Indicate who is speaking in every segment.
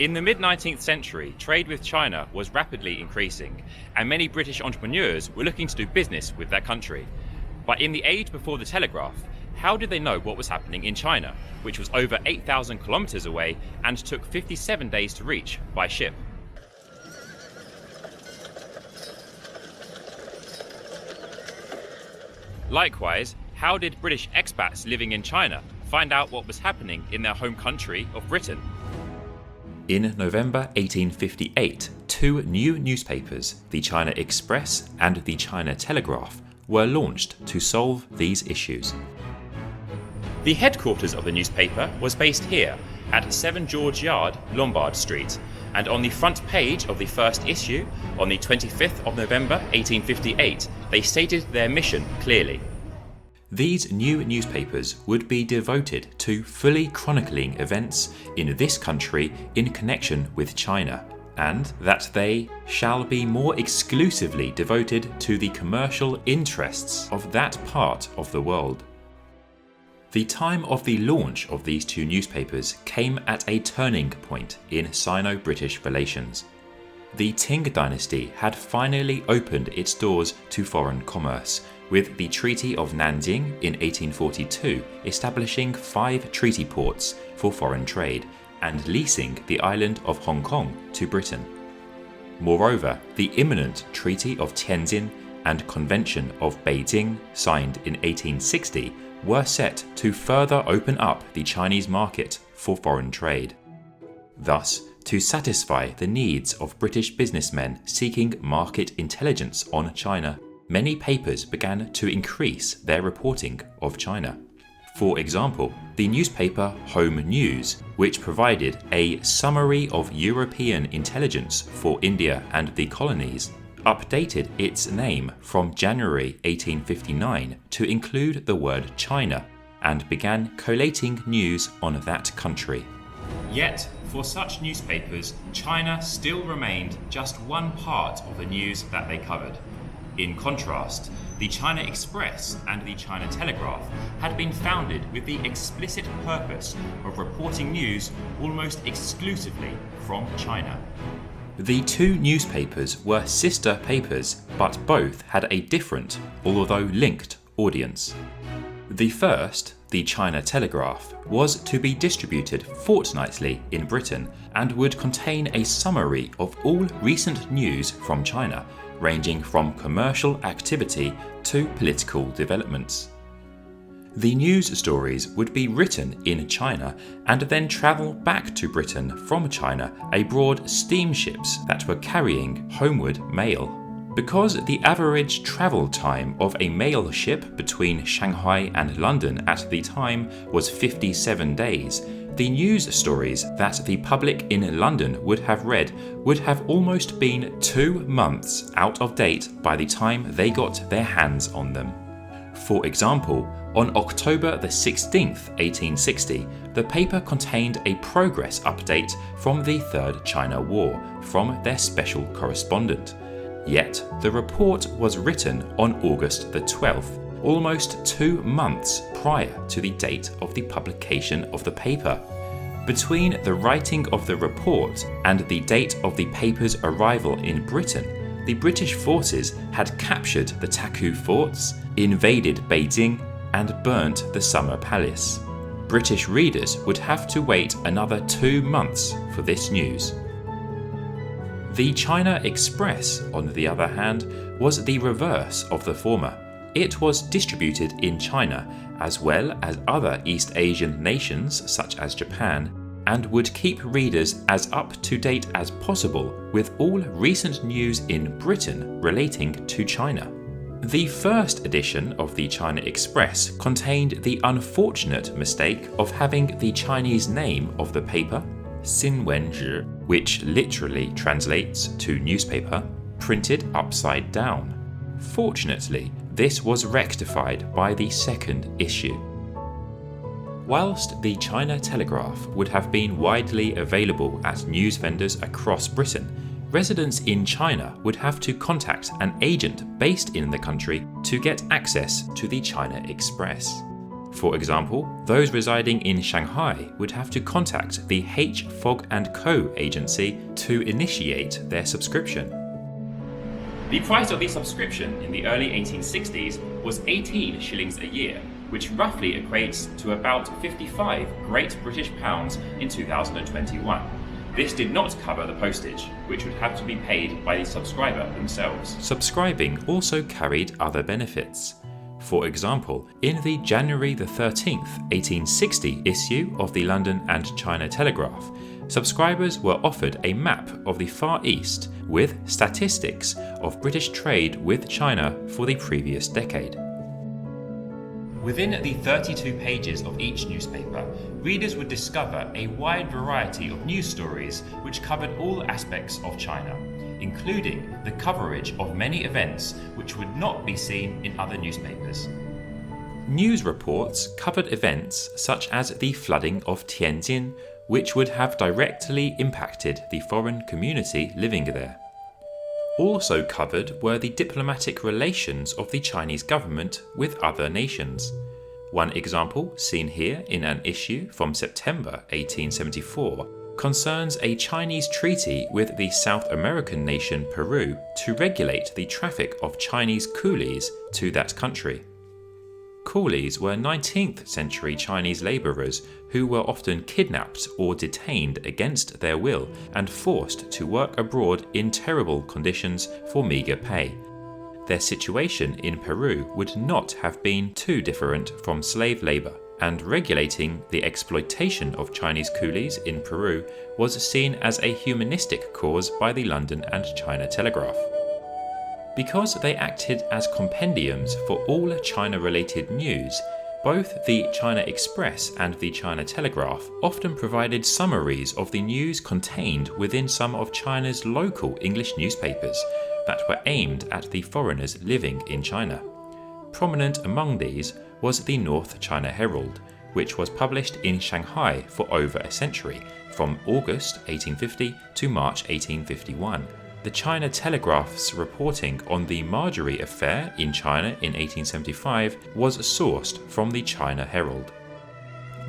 Speaker 1: In the mid-19th century, trade with China was rapidly increasing, and many British entrepreneurs were looking to do business with that country. But in the age before the Telegraph, how did they know what was happening in China, which was over 8,000 kilometers away and took 57 days to reach by ship? Likewise, how did British expats living in China find out what was happening in their home country of Britain?
Speaker 2: In November 1858, two new newspapers, the China Express and the China Telegraph, were launched to solve these issues.
Speaker 1: The headquarters of the newspaper was based here at 7 George Yard, Lombard Street, and on the front page of the first issue, on the 25th of November 1858, they stated their mission clearly.
Speaker 2: These new newspapers would be devoted to fully chronicling events in this country in connection with China, and that they shall be more exclusively devoted to the commercial interests of that part of the world. The time of the launch of these two newspapers came at a turning point in Sino-British relations. The Qing dynasty had finally opened its doors to foreign commerce, with the Treaty of Nanjing in 1842 establishing 5 treaty ports for foreign trade and leasing the island of Hong Kong to Britain. Moreover, the imminent Treaty of Tianjin and Convention of Beijing, signed in 1860, were set to further open up the Chinese market for foreign trade. Thus, to satisfy the needs of British businessmen seeking market intelligence on China, many papers began to increase their reporting of China. For example, the newspaper Home News, which provided a summary of European intelligence for India and the colonies, updated its name from January 1859 to include the word China and began collating news on that country.
Speaker 1: Yet, for such newspapers, China still remained just one part of the news that they covered. In contrast, the China Express and the China Telegraph had been founded with the explicit purpose of reporting news almost exclusively from China.
Speaker 2: The two newspapers were sister papers, but both had a different, although linked, audience. The first, the China Telegraph, was to be distributed fortnightly in Britain and would contain a summary of all recent news from China, ranging from commercial activity to political developments. The news stories would be written in China and then travel back to Britain from China aboard steamships that were carrying homeward mail. Because the average travel time of a mail ship between Shanghai and London at the time was 57 days, the news stories that the public in London would have read would have almost been 2 months out of date by the time they got their hands on them. For example, on October the 16th, 1860, the paper contained a progress update from the Third China War from their special correspondent. Yet, the report was written on August the 12th, almost 2 months prior to the date of the publication of the paper. Between the writing of the report and the date of the paper's arrival in Britain, the British forces had captured the Taku forts, invaded Beijing, and burnt the Summer Palace. British readers would have to wait another 2 months for this news. The China Express, on the other hand, was the reverse of the former. It was distributed in China, as well as other East Asian nations such as Japan, and would keep readers as up to date as possible with all recent news in Britain relating to China. The first edition of the China Express contained the unfortunate mistake of having the Chinese name of the paper, Xinwenzhi, which literally translates to newspaper, printed upside down. Fortunately, this was rectified by the second issue. Whilst the China Telegraph would have been widely available at news vendors across Britain, residents in China would have to contact an agent based in the country to get access to the China Express. For example, those residing in Shanghai would have to contact the H. Fogg & Co. agency to initiate their subscription.
Speaker 1: The price of the subscription in the early 1860s was 18 shillings a year, which roughly equates to about 55 Great British pounds in 2021. This did not cover the postage, which would have to be paid by the subscriber themselves.
Speaker 2: Subscribing also carried other benefits. For example, in the January 13th, 1860 issue of the London and China Telegraph, subscribers were offered a map of the Far East with statistics of British trade with China for the previous decade.
Speaker 1: Within the 32 pages of each newspaper, readers would discover a wide variety of news stories which covered all aspects of China, including the coverage of many events which would not be seen in other newspapers.
Speaker 2: News reports covered events such as the flooding of Tianjin, which would have directly impacted the foreign community living there. Also covered were the diplomatic relations of the Chinese government with other nations. One example, seen here in an issue from September 1874, concerns a Chinese treaty with the South American nation Peru to regulate the traffic of Chinese coolies to that country. Coolies were 19th century Chinese labourers who were often kidnapped or detained against their will and forced to work abroad in terrible conditions for meagre pay. Their situation in Peru would not have been too different from slave labour, and regulating the exploitation of Chinese coolies in Peru was seen as a humanistic cause by the London and China Telegraph. Because they acted as compendiums for all China-related news, both the China Express and the China Telegraph often provided summaries of the news contained within some of China's local English newspapers that were aimed at the foreigners living in China. Prominent among these was the North China Herald, which was published in Shanghai for over a century, from August 1850 to March 1851. The China Telegraph's reporting on the Marjorie affair in China in 1875 was sourced from the China Herald.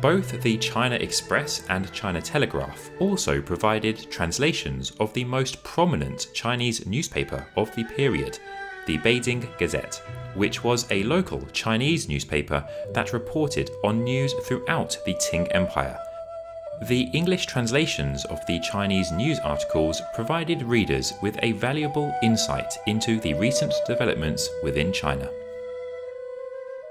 Speaker 2: Both the China Express and China Telegraph also provided translations of the most prominent Chinese newspaper of the period, the Beijing Gazette, which was a local Chinese newspaper that reported on news throughout the Qing Empire. The English translations of the Chinese news articles provided readers with a valuable insight into the recent developments within China.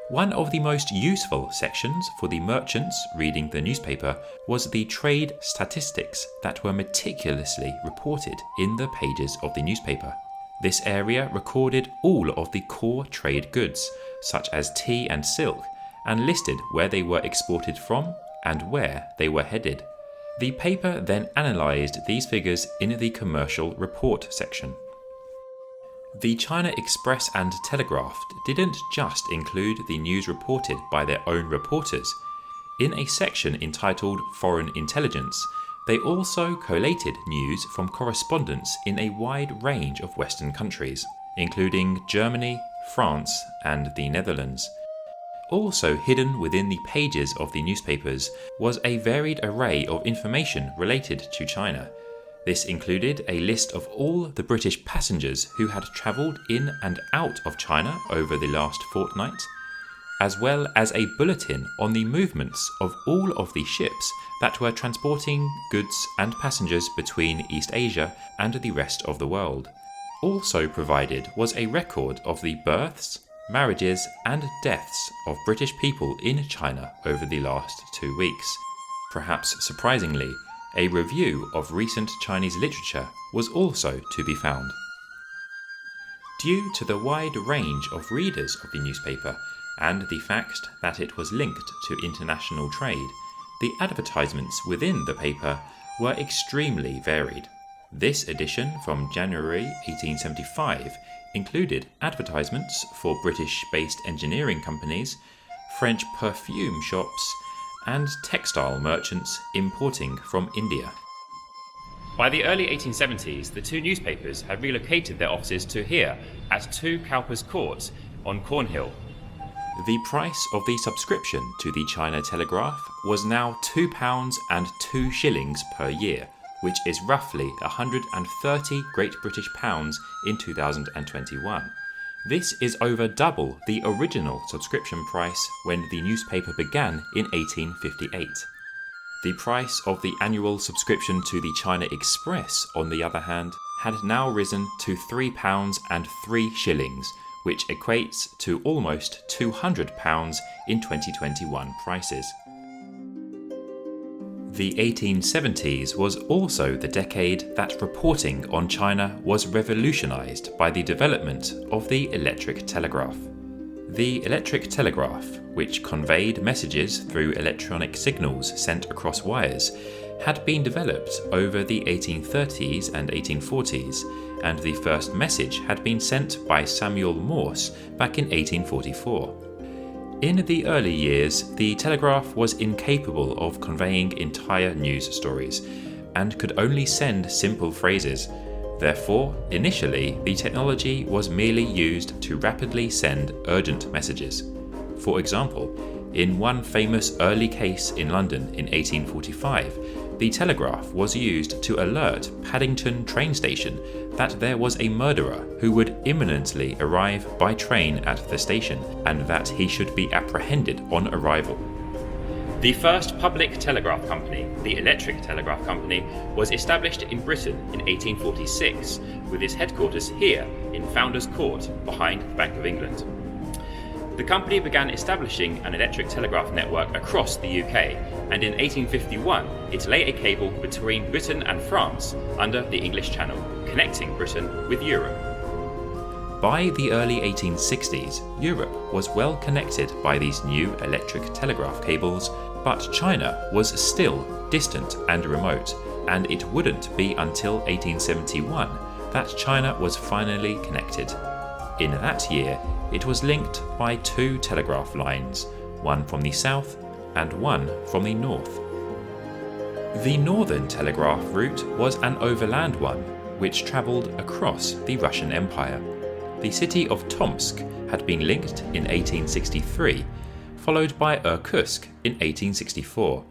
Speaker 2: One of the most useful sections for the merchants reading the newspaper was the trade statistics that were meticulously reported in the pages of the newspaper. This area recorded all of the core trade goods, such as tea and silk, and listed where they were exported from and where they were headed. The paper then analysed these figures in the commercial report section. The China Express and Telegraph didn't just include the news reported by their own reporters. In a section entitled Foreign Intelligence, they also collated news from correspondents in a wide range of Western countries, including Germany, France, and the Netherlands. Also hidden within the pages of the newspapers was a varied array of information related to China. This included a list of all the British passengers who had travelled in and out of China over the last fortnight, as well as a bulletin on the movements of all of the ships that were transporting goods and passengers between East Asia and the rest of the world. Also provided was a record of the births, marriages and deaths of British people in China over the last 2 weeks. Perhaps surprisingly, a review of recent Chinese literature was also to be found. Due to the wide range of readers of the newspaper and the fact that it was linked to international trade, the advertisements within the paper were extremely varied. This edition from January 1875 included advertisements for British-based engineering companies, French perfume shops, and textile merchants importing from India.
Speaker 1: By the early 1870s, the two newspapers had relocated their offices to here at 2 Cowper's Court on Cornhill.
Speaker 2: The price of the subscription to the China Telegraph was now £2 and 2 shillings per year, which is roughly 130 Great British pounds in 2021. This is over double the original subscription price when the newspaper began in 1858. The price of the annual subscription to the China Express, on the other hand, had now risen to £3 and 3 shillings, which equates to almost £200 in 2021 prices. The 1870s was also the decade that reporting on China was revolutionised by the development of the electric telegraph. The electric telegraph, which conveyed messages through electronic signals sent across wires, had been developed over the 1830s and 1840s, and the first message had been sent by Samuel Morse back in 1844. In the early years, the telegraph was incapable of conveying entire news stories, and could only send simple phrases. Therefore, initially, the technology was merely used to rapidly send urgent messages. For example, in one famous early case in London in 1845, the telegraph was used to alert Paddington train station that there was a murderer who would imminently arrive by train at the station, and that he should be apprehended on arrival.
Speaker 1: The first public telegraph company, the Electric Telegraph Company, was established in Britain in 1846, with its headquarters here in Founders Court behind the Bank of England. The company began establishing an electric telegraph network across the UK, and in 1851 it lay a cable between Britain and France under the English Channel, connecting Britain with Europe.
Speaker 2: By the early 1860s, Europe was well connected by these new electric telegraph cables, but China was still distant and remote, and it wouldn't be until 1871 that China was finally connected. In that year, it was linked by 2 telegraph lines, one from the south and one from the north. The northern telegraph route was an overland one, which travelled across the Russian Empire. The city of Tomsk had been linked in 1863, followed by Irkutsk in 1864.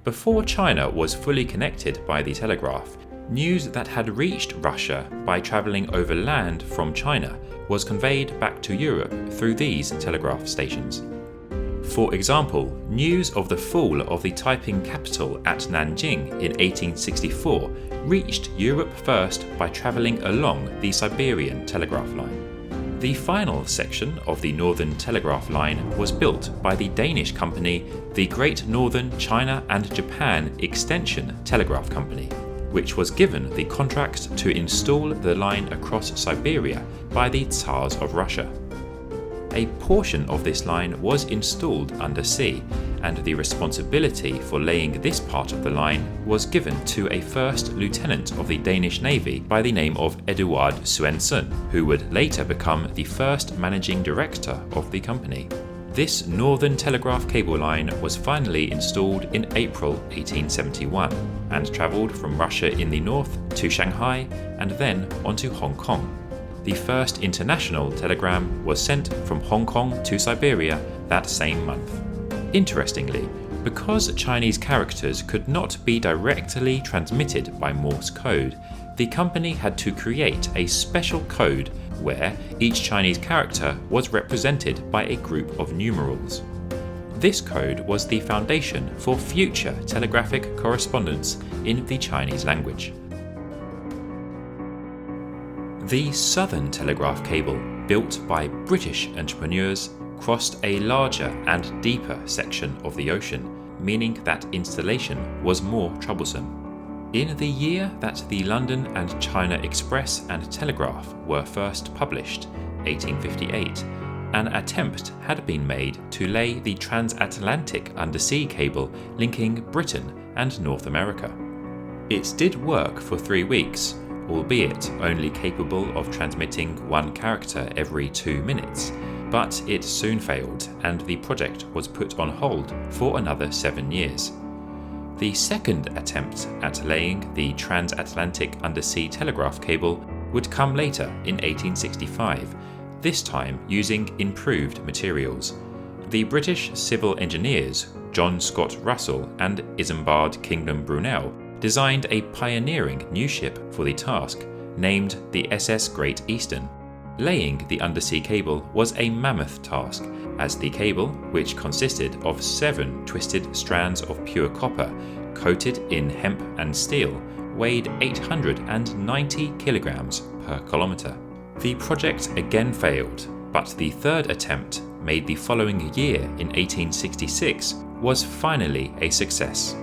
Speaker 2: Before China was fully connected by the telegraph, news that had reached Russia by travelling overland from China was conveyed back to Europe through these telegraph stations. For example, news of the fall of the Taiping capital at Nanjing in 1864 reached Europe first by travelling along the Siberian telegraph line. The final section of the Northern Telegraph Line was built by the Danish company, the Great Northern China and Japan Extension Telegraph Company, which was given the contract to install the line across Siberia by the Tsars of Russia. A portion of this line was installed undersea, and the responsibility for laying this part of the line was given to a first lieutenant of the Danish Navy by the name of Eduard Swensen, who would later become the first managing director of the company. This Northern Telegraph cable line was finally installed in April 1871 and travelled from Russia in the north to Shanghai and then on to Hong Kong. The first international telegram was sent from Hong Kong to Siberia that same month. Interestingly, because Chinese characters could not be directly transmitted by Morse code, the company had to create a special code where each Chinese character was represented by a group of numerals. This code was the foundation for future telegraphic correspondence in the Chinese language. The Southern Telegraph Cable, built by British entrepreneurs, crossed a larger and deeper section of the ocean, meaning that installation was more troublesome. In the year that the London and China Express and Telegraph were first published, 1858, an attempt had been made to lay the Transatlantic undersea cable linking Britain and North America. It did work for 3 weeks, albeit only capable of transmitting one character every 2 minutes, but it soon failed and the project was put on hold for another 7 years. The second attempt at laying the transatlantic undersea telegraph cable would come later in 1865, this time using improved materials. The British civil engineers John Scott Russell and Isambard Kingdom Brunel designed a pioneering new ship for the task, named the SS Great Eastern. Laying the undersea cable was a mammoth task, as the cable, which consisted of 7 twisted strands of pure copper coated in hemp and steel, weighed 890 kilograms per kilometre. The project again failed, but the third attempt, made the following year in 1866, was finally a success.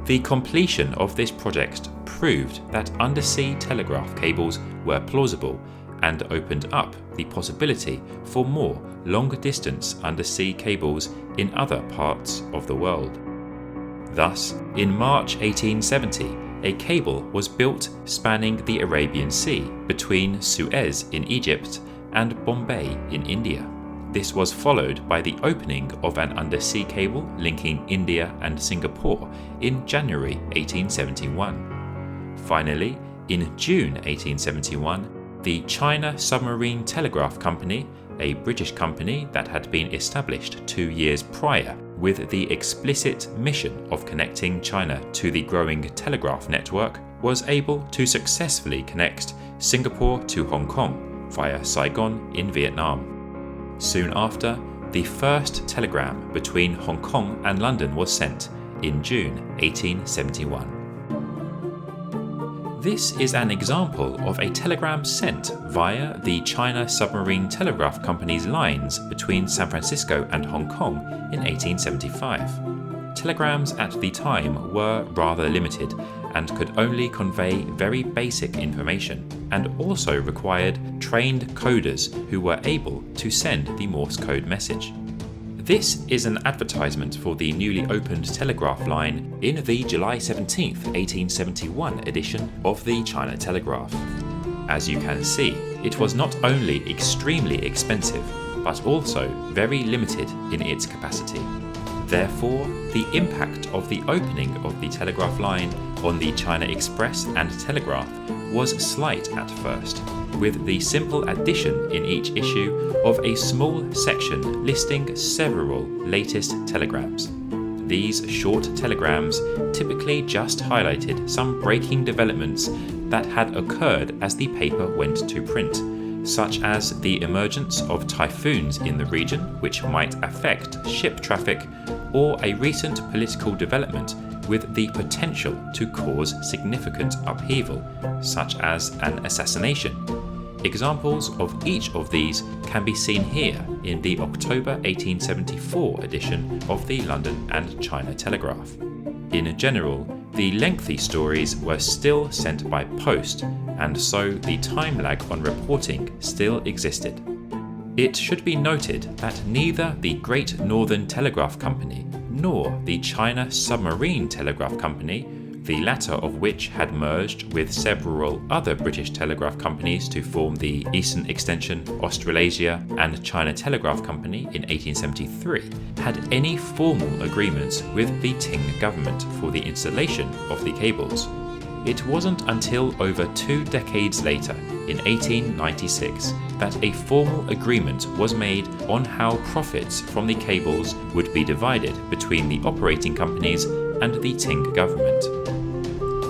Speaker 2: The completion of this project proved that undersea telegraph cables were plausible and opened up the possibility for more long-distance undersea cables in other parts of the world. Thus, in March 1870, a cable was built spanning the Arabian Sea between Suez in Egypt and Bombay in India. This was followed by the opening of an undersea cable linking India and Singapore in January 1871. Finally, in June 1871, the China Submarine Telegraph Company, a British company that had been established 2 years prior with the explicit mission of connecting China to the growing telegraph network, was able to successfully connect Singapore to Hong Kong via Saigon in Vietnam. Soon after, the first telegram between Hong Kong and London was sent in June 1871. This is an example of a telegram sent via the China Submarine Telegraph Company's lines between San Francisco and Hong Kong in 1875. Telegrams at the time were rather limited and could only convey very basic information, and also required trained coders who were able to send the Morse code message. This is an advertisement for the newly opened telegraph line in the July 17, 1871 edition of the China Telegraph. As you can see, it was not only extremely expensive, but also very limited in its capacity. Therefore, the impact of the opening of the telegraph line on the China Express and Telegraph was slight at first, with the simple addition in each issue of a small section listing several latest telegrams. These short telegrams typically just highlighted some breaking developments that had occurred as the paper went to print, such as the emergence of typhoons in the region which might affect ship traffic, or a recent political development with the potential to cause significant upheaval, such as an assassination. Examples of each of these can be seen here in the October 1874 edition of the London and China Telegraph. In general, the lengthy stories were still sent by post, and so the time lag on reporting still existed. It should be noted that neither the Great Northern Telegraph Company nor the China Submarine Telegraph Company, the latter of which had merged with several other British telegraph companies to form the Eastern Extension, Australasia and China Telegraph Company in 1873, had any formal agreements with the Ting government for the installation of the cables. It wasn't until over 2 decades later, in 1896, that a formal agreement was made on how profits from the cables would be divided between the operating companies and the Ting government.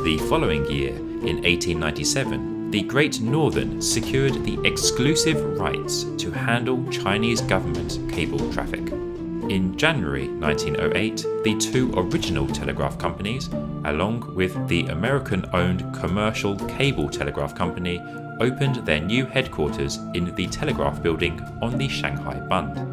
Speaker 2: The following year, in 1897, the Great Northern secured the exclusive rights to handle Chinese government cable traffic. In January 1908, the 2 original telegraph companies, along with the American-owned Commercial Cable Telegraph Company, opened their new headquarters in the Telegraph Building on the Shanghai Bund.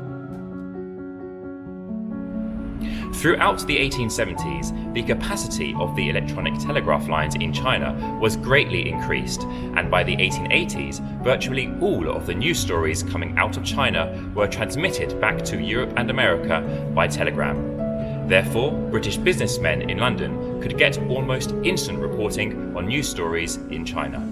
Speaker 1: Throughout the 1870s, the capacity of the electronic telegraph lines in China was greatly increased, and by the 1880s, virtually all of the news stories coming out of China were transmitted back to Europe and America by telegram. Therefore, British businessmen in London could get almost instant reporting on news stories in China.